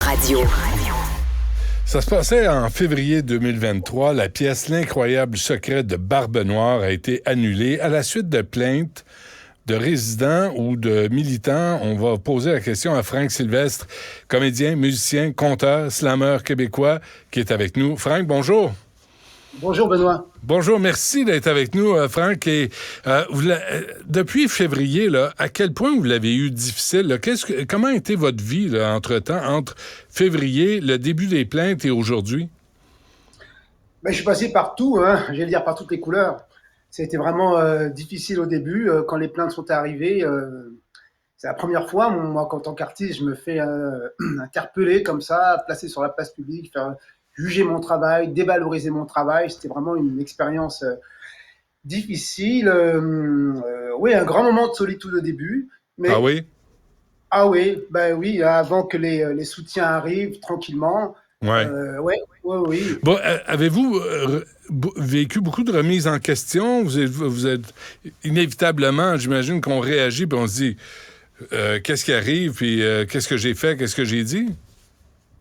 Radio. Ça se passait en février 2023. La pièce L'incroyable secret de Barbe Noire a été annulée à la suite de plaintes de résidents ou de militants. On va poser la question à Franck Sylvestre, comédien, musicien, conteur, slameur québécois, qui est avec nous. Franck, bonjour. Bonjour Benoît. Bonjour, merci d'être avec nous, Franck. Et depuis février, là, à quel point vous l'avez eu difficile? Là? Comment a été votre vie là, entre-temps, entre février, le début des plaintes et aujourd'hui? Je suis passé partout, j'allais dire par toutes les couleurs. Ça a été vraiment difficile au début. Quand les plaintes sont arrivées, c'est la première fois, moi, en tant qu'artiste, je me fais interpeller comme ça, placé sur la place publique, faire juger mon travail, dévaloriser mon travail. C'était vraiment une expérience difficile. Oui, un grand moment de solitude au début. Mais, ah oui? Ah oui, oui, avant que les soutiens arrivent tranquillement. Ouais. Oui. Bon, avez-vous vécu beaucoup de remises en question? Vous êtes inévitablement, j'imagine qu'on réagit puis on se dit qu'est-ce qui arrive puis qu'est-ce que j'ai fait, qu'est-ce que j'ai dit?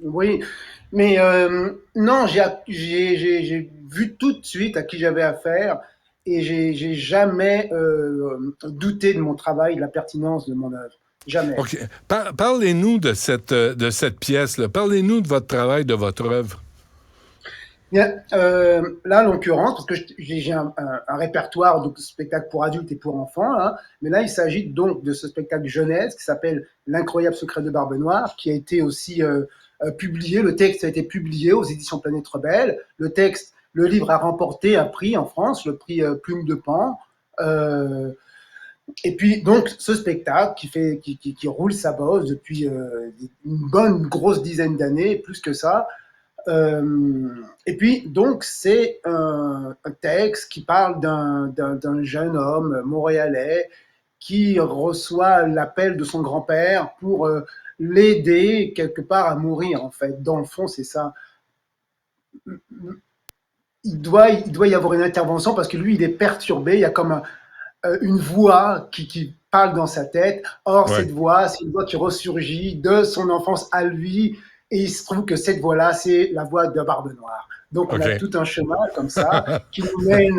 Oui, mais non, j'ai vu tout de suite à qui j'avais affaire et j'ai jamais douté de mon travail, de la pertinence de mon œuvre. Jamais. OK. Parlez-nous de cette pièce-là. Parlez-nous de votre travail, de votre œuvre. Bien, là, en l'occurrence, parce que j'ai un répertoire de spectacles pour adultes et pour enfants, mais là, il s'agit donc de ce spectacle jeunesse qui s'appelle L'incroyable secret de Barbe Noire, qui a été aussi publié. Le texte a été publié aux éditions Planète Rebelle. Le livre a remporté un prix en France, le prix Plume de Pan. Et puis, donc, ce spectacle qui roule sa bosse depuis une bonne grosse dizaine d'années, plus que ça. Et puis, donc, c'est un texte qui parle d'un jeune homme montréalais qui reçoit l'appel de son grand-père pour l'aider quelque part à mourir, en fait. Dans le fond, c'est ça. Il doit y avoir une intervention parce que lui, il est perturbé. Il y a comme une voix qui parle dans sa tête. Or, Ouais. cette voix, c'est une voix qui ressurgit de son enfance à lui. Et il se trouve que cette voix-là, c'est la voix de Barbe Noire. Donc, on a tout un chemin comme ça qui nous mène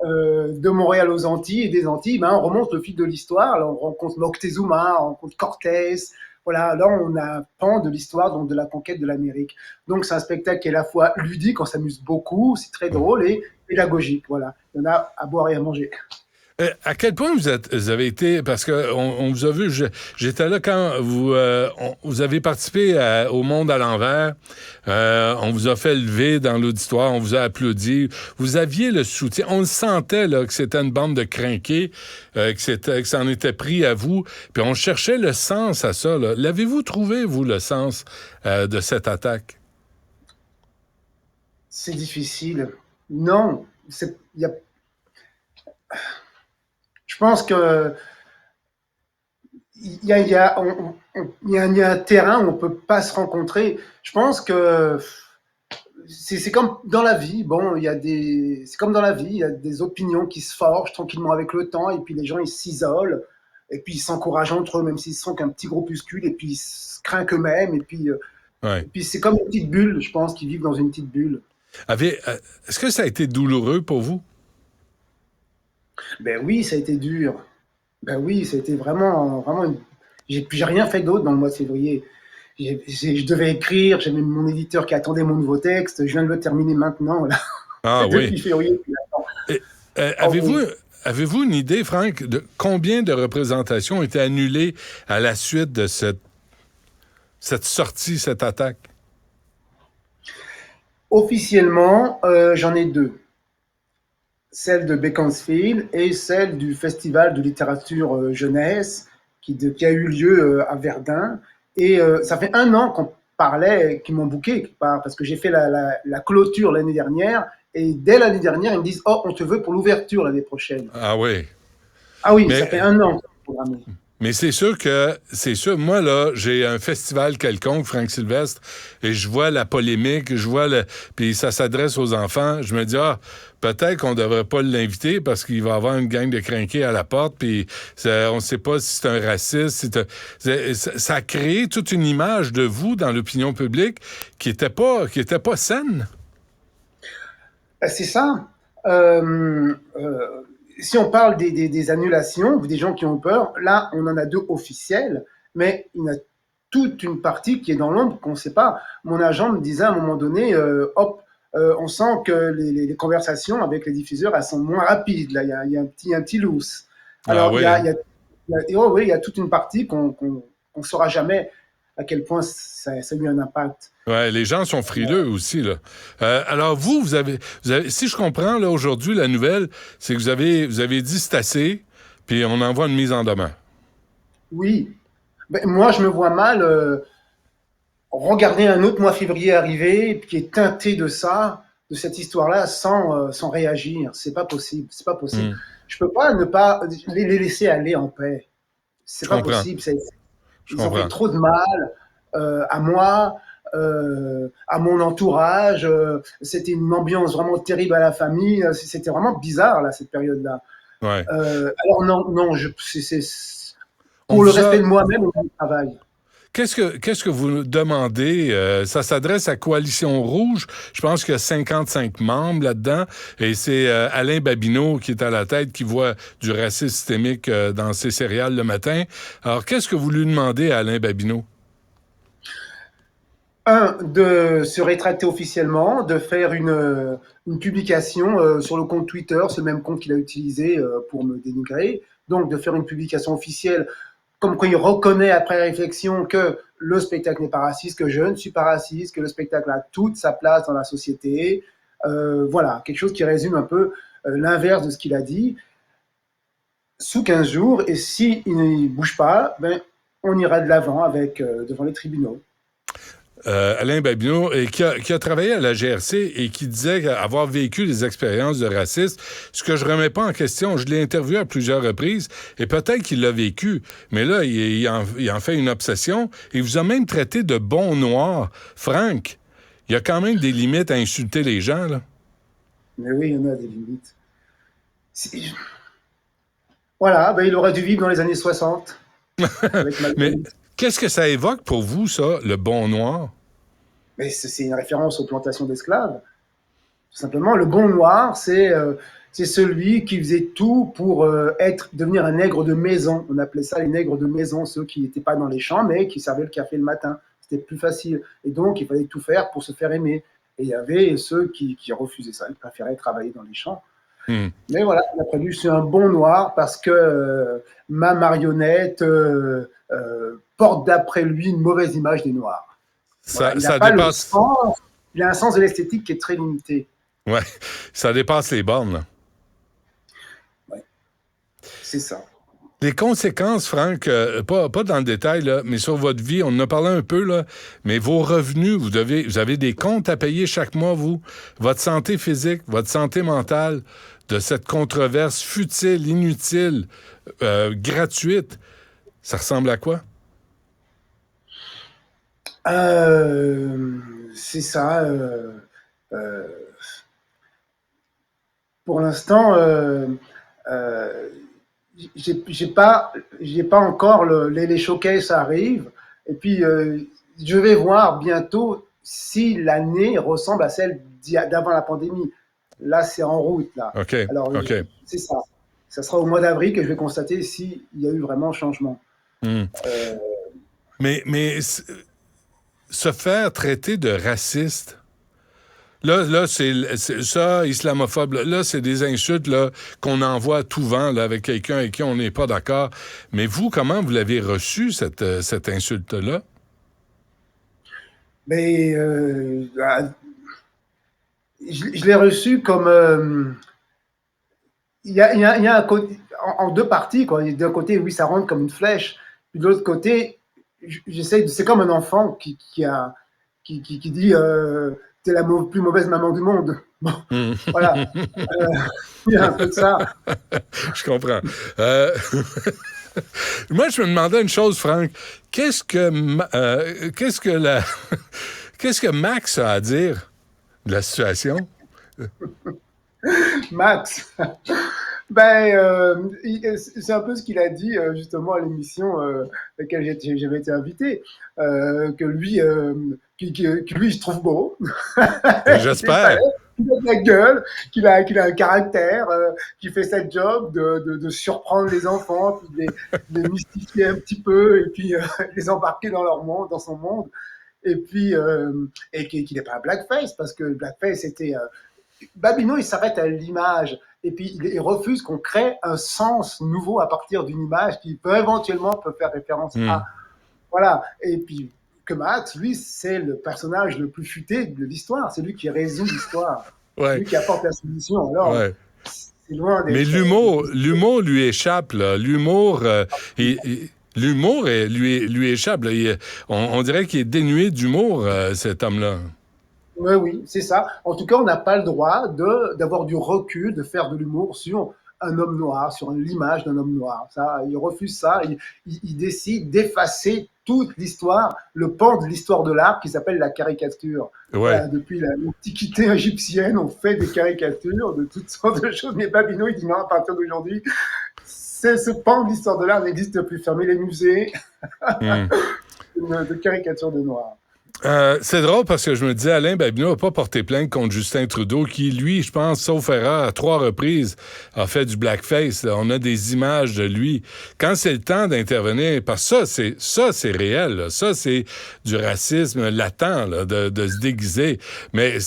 de Montréal aux Antilles. Et des Antilles, on remonte le fil de l'histoire. Là, on rencontre Moctezuma, on rencontre Cortés. Voilà, là, on a un pan de l'histoire, donc de la conquête de l'Amérique. Donc, c'est un spectacle qui est à la fois ludique, on s'amuse beaucoup, c'est très drôle, et pédagogique. Voilà, il y en a à boire et à manger. À quel point vous avez été, parce qu'on vous a vu, j'étais là quand vous avez participé au Monde à l'envers, on vous a fait lever dans l'auditoire, on vous a applaudi, vous aviez le soutien, on le sentait là que c'était une bande de crinqués, que ça en était pris à vous, puis on cherchait le sens à ça. Là. L'avez-vous trouvé, vous, le sens de cette attaque? C'est difficile. Non, je pense que il y a un terrain où on peut pas se rencontrer. Je pense que c'est comme dans la vie. Bon, c'est comme dans la vie. Il y a des opinions qui se forgent tranquillement avec le temps, et puis les gens ils s'isolent, et puis ils s'encouragent entre eux, même s'ils sont qu'un petit groupuscule, et puis ils se craignent eux-mêmes, et puis c'est comme une petite bulle. Je pense qu'ils vivent dans une petite bulle. Est-ce que ça a été douloureux pour vous? Ben oui, ça a été dur. Ben oui, ça a été vraiment. J'ai rien fait d'autre dans le mois de février. Je devais écrire, j'avais mon éditeur qui attendait mon nouveau texte, je viens de le terminer maintenant. Là. Ah oui. Depuis février. Avez-vous une idée, Franck, de combien de représentations ont été annulées à la suite de cette sortie, cette attaque? Officiellement, j'en ai deux. Celle de Beaconsfield et celle du Festival de littérature jeunesse qui a eu lieu à Verdun. Et ça fait 1 an qu'on parlait, qu'ils m'ont booké, parce que j'ai fait la clôture l'année dernière. Et dès l'année dernière, ils me disent « Oh, on te veut pour l'ouverture l'année prochaine. » Ah oui. Ah oui, ça fait 1 an que c'est programmé. Mais c'est sûr, moi, là, j'ai un festival quelconque, Franck Sylvestre, et je vois la polémique, puis ça s'adresse aux enfants, je me dis, peut-être qu'on devrait pas l'inviter parce qu'il va avoir une gang de crinqués à la porte, puis on sait pas si c'est un raciste, ça a créé toute une image de vous dans l'opinion publique qui était pas saine. C'est ça. Euh, euh, Si on parle des annulations, des gens qui ont peur, là, on en a deux officiels, mais il y en a toute une partie qui est dans l'ombre qu'on ne sait pas. Mon agent me disait à un moment donné, on sent que les conversations avec les diffuseurs, elles sont moins rapides. Là, il y a un petit loose. Ah Alors, oui, hein? oui, il y a toute une partie qu'on ne saura jamais à quel point ça a eu un impact. Ouais, les gens sont frileux aussi, là. Alors, vous avez, si je comprends, là, aujourd'hui, la nouvelle, c'est que vous avez dit c'est assez, puis on envoie une mise en demeure. Oui, ben, moi, je me vois mal regarder un autre mois février arriver qui est teinté de ça, de cette histoire-là, sans réagir. C'est pas possible. C'est pas possible. Hmm. Je peux pas ne pas les laisser aller en paix. C'est Je pas comprends. possible. Je Ils ont fait comprends. trop de mal à moi, à mon entourage. C'était une ambiance vraiment terrible à la famille. C'était vraiment bizarre là cette période-là. Ouais. Alors non, non, On pour le vous respect a. de moi-même et de mon travail. Qu'est-ce que vous demandez? Ça s'adresse à Coalition Rouge. Je pense qu'il y a 55 membres là-dedans. Et c'est Alain Babineau qui est à la tête, qui voit du racisme systémique dans ses céréales le matin. Alors, qu'est-ce que vous lui demandez à Alain Babineau? Un, de se rétracter officiellement, de faire une publication sur le compte Twitter, c'est le même compte qu'il a utilisé pour me dénigrer. Donc, de faire une publication officielle, comme quand il reconnaît après réflexion que le spectacle n'est pas raciste, que je ne suis pas raciste, que le spectacle a toute sa place dans la société. Voilà, quelque chose qui résume un peu l'inverse de ce qu'il a dit. Sous 15 jours, et s'il ne bouge pas, ben, on ira de l'avant avec devant les tribunaux. Alain Babineau, et qui a travaillé à la GRC et qui disait avoir vécu des expériences de racisme, ce que je remets pas en question. Je l'ai interviewé à plusieurs reprises, et peut-être qu'il l'a vécu, mais là, il en fait une obsession. Il vous a même traité de bon noir. Franck, il y a quand même des limites à insulter les gens, là. Mais oui, il y en a des limites. Si- Voilà, ben, il aurait dû vivre dans les années 60 avec Mais Malcolm. qu'est-ce que ça évoque pour vous, ça, le bon noir? Mais c'est une référence aux plantations d'esclaves. Tout simplement, le bon noir, c'est celui qui faisait tout pour devenir un nègre de maison. On appelait ça les nègres de maison, ceux qui n'étaient pas dans les champs, mais qui servaient le café le matin. C'était plus facile. Et donc, il fallait tout faire pour se faire aimer. Et il y avait ceux qui refusaient ça, ils préféraient travailler dans les champs. Hmm. Mais voilà, il a fallu, je suis un bon noir parce que ma marionnette porte d'après lui une mauvaise image des Noirs. Voilà, il n'a Ça pas le dépasse. sens, il a un sens de l'esthétique qui est très limité. Ouais, ça dépasse les bornes, là. Ouais, c'est ça. Les conséquences, Franck, pas dans le détail, là, mais sur votre vie, on en a parlé un peu, là, mais vos revenus, vous avez des comptes à payer chaque mois, vous. Votre santé physique, votre santé mentale, de cette controverse futile, inutile, gratuite, ça ressemble à quoi? C'est ça. Euh, pour l'instant, euh, j'ai pas encore les showcases arrivent. Et puis, je vais voir bientôt si l'année ressemble à celle d'avant la pandémie. Là, c'est en route là. OK, Alors, OK. c'est ça. Ça sera au mois d'avril que je vais constater s'il y a eu vraiment changement. Hmm. Euh, Mais se faire traiter de raciste, là, c'est ça, islamophobe. Là, c'est des insultes là, qu'on envoie à tout vent là, avec quelqu'un avec qui on n'est pas d'accord. Mais vous, comment vous l'avez reçu, cette insulte-là? mais je l'ai reçu comme il y a un côté, en deux parties quoi. D'un côté, oui, ça rentre comme une flèche. Puis de l'autre côté, j'essaie. C'est comme un enfant qui dit t'es la plus mauvaise maman du monde. Bon, Hmm. voilà. Il y a un peu de ça. Je comprends. Euh, Moi, je me demandais une chose, Franck. Qu'est-ce que qu'est-ce que Max a à dire de la situation? Max, c'est un peu ce qu'il a dit justement à l'émission à laquelle j'avais été invité, que lui, que lui, il se trouve beau. J'espère. Qu'il a de la gueule, qu'il a un caractère, qu'il fait sa job de surprendre les enfants, puis de les mystifier un petit peu, et puis les embarquer dans leur monde, dans son monde. Et puis, et qu'il n'est pas un blackface, parce que le blackface, c'était... Babineau, il s'arrête à l'image, et puis il refuse qu'on crée un sens nouveau à partir d'une image qui peut éventuellement faire référence à... Voilà, et puis que Max, lui, c'est le personnage le plus futé de l'histoire, c'est lui qui résout l'histoire, Ouais. lui qui apporte la solution. Alors, Ouais. c'est loin d'être... Mais l'humour lui échappe, là. L'humour lui échappe. Là. On dirait qu'il est dénué d'humour, cet homme-là. Oui, c'est ça. En tout cas, on n'a pas le droit d'avoir du recul, de faire de l'humour sur un homme noir, sur l'image d'un homme noir. Ça, il refuse ça. Il décide d'effacer toute l'histoire, le pan de l'histoire de l'art qui s'appelle la caricature. Ouais. Voilà, depuis l'Antiquité égyptienne, on fait des caricatures de toutes sortes de choses. Mais Babineau, il dit non, à partir d'aujourd'hui, ce pan de l'histoire de l'art n'existe plus. Fermez les musées de caricatures de noirs. C'est drôle parce que je me disais, Alain Babineau n'a pas porté plainte contre Justin Trudeau, qui, lui, je pense, sauf erreur, à 3 reprises, a fait du blackface. Là. On a des images de lui. Quand c'est le temps d'intervenir, parce que ça, c'est réel. Là. Ça, c'est du racisme latent, là, de se déguiser. Mais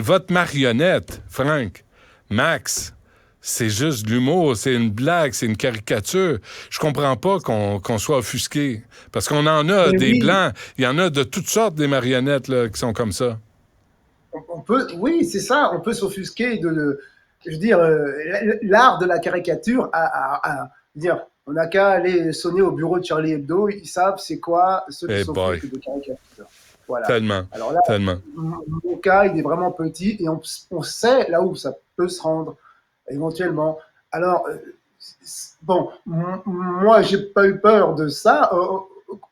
votre marionnette, Franck, Max... C'est juste de l'humour, c'est une blague, c'est une caricature. Je comprends pas qu'on soit offusqué. Parce qu'on en a des Blancs, il y en a de toutes sortes des marionnettes là, qui sont comme ça. Oui, c'est ça, on peut s'offusquer je veux dire, l'art de la caricature dire, on n'a qu'à aller sonner au bureau de Charlie Hebdo, ils savent c'est quoi ceux qui s'offusquent de caricature. Voilà. Tellement. Alors là, tellement. Mon cas, il est vraiment petit et on sait là où ça peut se rendre. Éventuellement. Alors, bon, moi, j'ai pas eu peur de ça,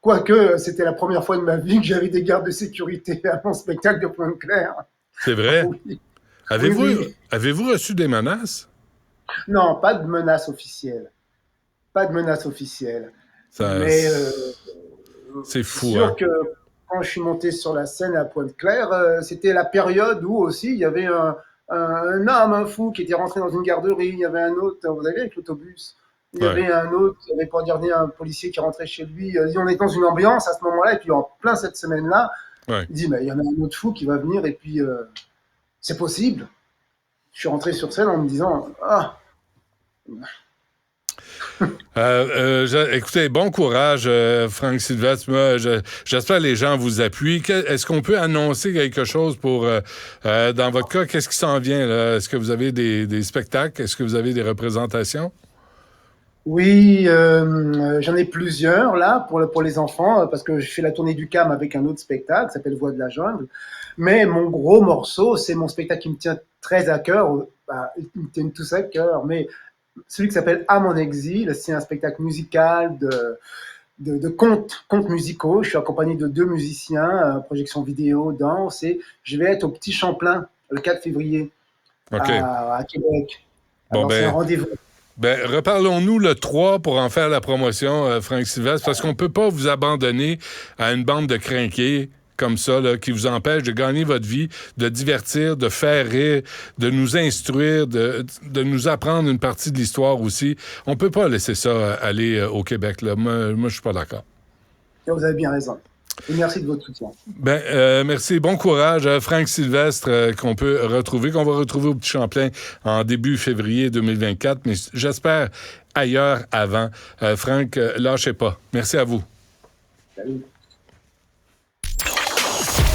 quoique c'était la première fois de ma vie que j'avais des gardes de sécurité à mon spectacle de Pointe-Claire. C'est vrai? Oui. Avez-vous reçu des menaces? Non, pas de menaces officielles. Pas de menaces officielles. Mais c'est fou. C'est sûr que quand je suis monté sur la scène à Pointe-Claire, c'était la période où aussi il y avait un homme, un fou qui était rentré dans une garderie. Il y avait un autre, vous avez avec l'autobus, il y avait un autre, il y avait pour dernier un policier qui rentrait chez lui. On est dans une ambiance à ce moment-là, et puis en plein cette semaine-là, il dit, mais il y en a un autre fou qui va venir, et puis c'est possible. Je suis rentré sur scène en me disant, écoutez, bon courage, Franck Sylvestre. Moi, j'espère que les gens vous appuient. Est-ce qu'on peut annoncer quelque chose pour, dans votre cas, qu'est-ce qui s'en vient? Là? Est-ce que vous avez des spectacles? Est-ce que vous avez des représentations? Oui, j'en ai plusieurs là pour les enfants, parce que je fais la tournée du CAM avec un autre spectacle qui s'appelle Voix de la jungle. Mais mon gros morceau, c'est mon spectacle qui me tient très à cœur. Il me tient tous à cœur, mais celui qui s'appelle À mon exil, c'est un spectacle musical de contes musicaux. Je suis accompagné de 2 musiciens, projection vidéo, danse, et je vais être au Petit Champlain le 4 février à Québec. Alors, c'est un rendez-vous. Reparlons-nous le 3 pour en faire la promotion, Franck Sylvestre, parce qu'on ne peut pas vous abandonner à une bande de crinqués comme ça, là, qui vous empêche de gagner votre vie, de divertir, de faire rire, de nous instruire, de nous apprendre une partie de l'histoire aussi. On peut pas laisser ça aller au Québec. Là. Moi, je suis pas d'accord. Et vous avez bien raison. Et merci de votre soutien. Merci. Bon courage. Franck Sylvestre, qu'on va retrouver au Petit Champlain en début février 2024, mais j'espère ailleurs avant. Franck, lâchez pas. Merci à vous. Salut.